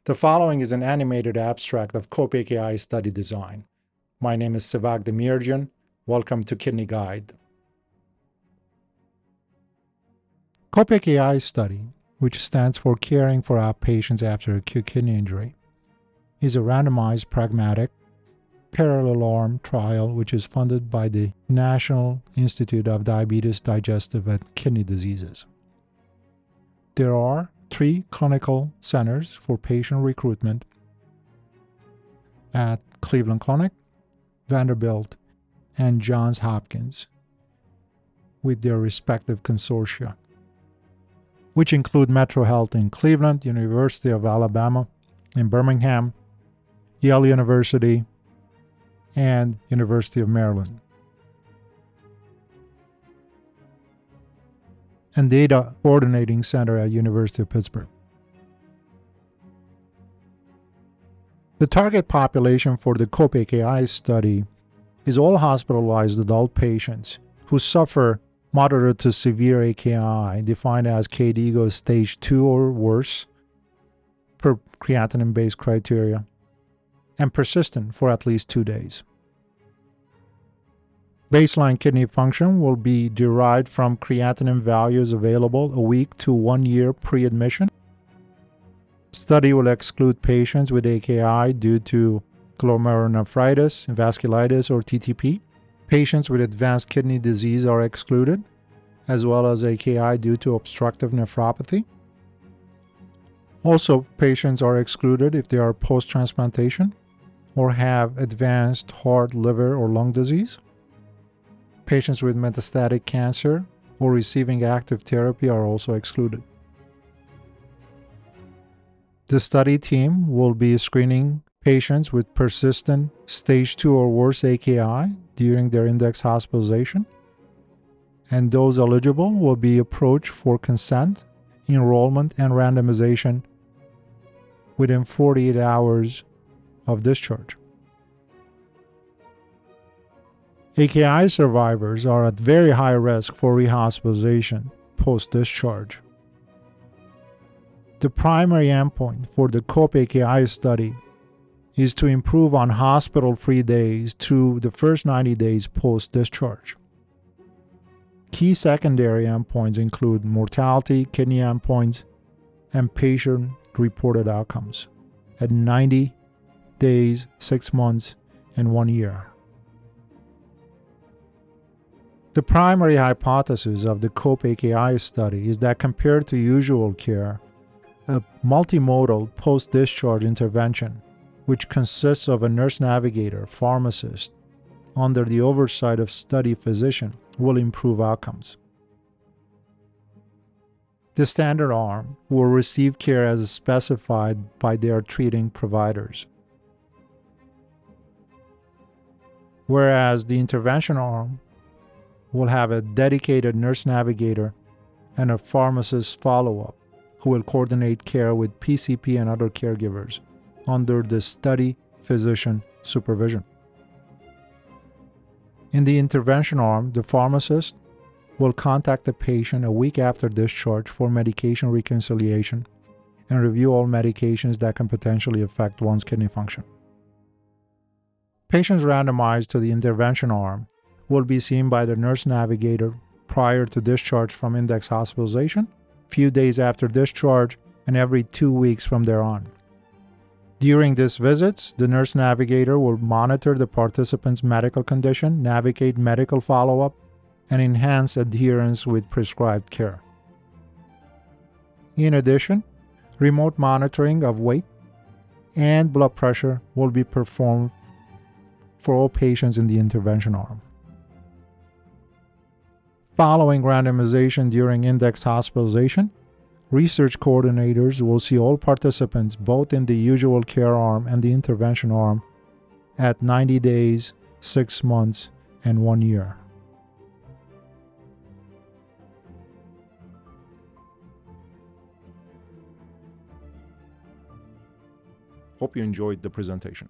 The following is an animated abstract of COPE-AKI study design. My name is Sevag Demirjian. Welcome to Kidney Guide. COPE-AKI study, which stands for Caring for Outpatients After Acute Kidney Injury, is a randomized, pragmatic, parallel arm trial which is funded by the National Institute of Diabetes, Digestive, and Kidney Diseases. There are 3 clinical centers for patient recruitment at Cleveland Clinic, Vanderbilt, and Johns Hopkins, with their respective consortia, which include Metro Health in Cleveland, University of Alabama in Birmingham, Yale University, and University of Maryland, and Data Coordinating Center at University of Pittsburgh. The target population for the COPE-AKI study is all hospitalized adult patients who suffer moderate to severe AKI, defined as KDIGO stage 2 or worse, per creatinine-based criteria, and persistent for at least 2 days. Baseline kidney function will be derived from creatinine values available a week to 1 year pre-admission. Study will exclude patients with AKI due to glomerulonephritis, vasculitis, or TTP. Patients with advanced kidney disease are excluded, as well as AKI due to obstructive nephropathy. Also, patients are excluded if they are post-transplantation or have advanced heart, liver, or lung disease. Patients with metastatic cancer or receiving active therapy are also excluded. The study team will be screening patients with persistent stage 2 or worse AKI during their index hospitalization, and those eligible will be approached for consent, enrollment, and randomization within 48 hours of discharge. AKI survivors are at very high risk for rehospitalization post-discharge. The primary endpoint for the COPE-AKI study is to improve on hospital-free days through the first 90 days post-discharge. Key secondary endpoints include mortality, kidney endpoints, and patient-reported outcomes at 90 days, 6 months, and 1 year. The primary hypothesis of the COPE-AKI study is that compared to usual care, a multimodal post-discharge intervention, which consists of a nurse navigator, pharmacist, under the oversight of study physician, will improve outcomes. The standard arm will receive care as specified by their treating providers, whereas the intervention arm will have a dedicated nurse navigator and a pharmacist follow-up who will coordinate care with PCP and other caregivers under the study physician supervision. In the intervention arm, the pharmacist will contact the patient a week after discharge for medication reconciliation and review all medications that can potentially affect one's kidney function. Patients randomized to the intervention arm will be seen by the nurse navigator prior to discharge from index hospitalization, few days after discharge, and every 2 weeks from there on. During these visits, the nurse navigator will monitor the participant's medical condition, navigate medical follow-up, and enhance adherence with prescribed care. In addition, remote monitoring of weight and blood pressure will be performed for all patients in the intervention arm. Following randomization during index hospitalization, research coordinators will see all participants both in the usual care arm and the intervention arm at 90 days, 6 months, and 1 year. Hope you enjoyed the presentation.